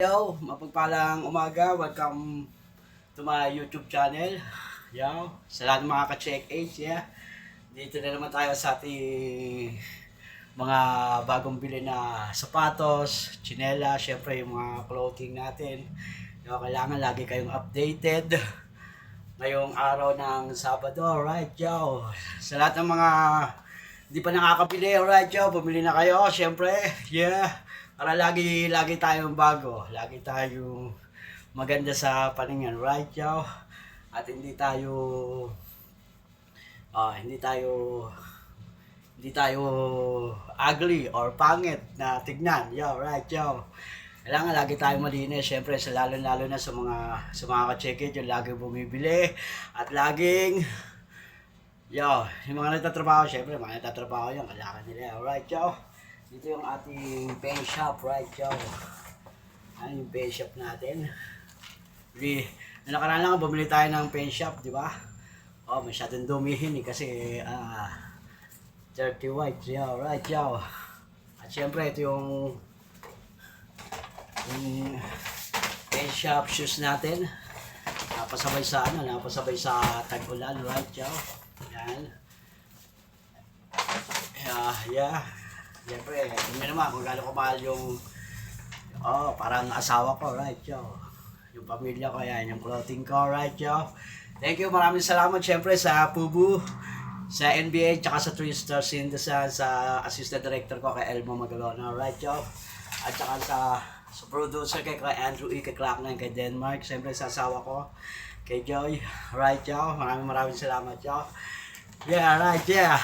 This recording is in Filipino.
Yo, mapagpalang umaga. Welcome to my YouTube channel. Yo, sa lahat ng mga ka-check age, yeah. Dito na naman tayo sa ating mga bagong bili na sapatos, tsinela, syempre yung mga clothing natin. Yo, kailangan lagi kayong updated. Ngayong araw ng Sabado, right, yo. Sa lahat ng mga hindi pa nakakabili, alright, yo, bumili na kayo, syempre, yeah. Para lagi tayong bago, lagi tayong maganda sa paningin, right, yo? At hindi tayo ugly or pangit na tignan, yo, right, yo? Kailangan lagi tayong malinis, syempre, lalo na sa mga ka-check-it, yung laging bumibili at laging yung mga nagtatrabaho, syempre, mga nagtatrabaho yan, kailangan nila, alright, yo? Dito yung ating pen shop, right, yo? Ano yung pen shop natin? Nakaraan lang, bumili tayo ng pen shop, di ba? Oh, masyadong dumihin kasi 30 whites, yo, right, yo? At syempre, ito yung pen shop shoes natin. Napasabay sa tag-ulan, right, yo? Yan. Yeah. Siyempre, hindi naman kung gaano kamahal yung parang asawa ko, right, yo? Yung pamilya ko, yan, yung clothing ko, right, yo? Thank you, maraming salamat, siyempre, sa Pubu, sa NBA, tsaka sa 3 Stars Indesan, sa assistant director ko, kay Elmo Magalona, right, yo? At tsaka sa producer kay Andrew E. kay Clark na kay Denmark, siyempre, sa asawa ko, kay Joy, right, yo? Maraming salamat, yo? Yeah, right, yeah.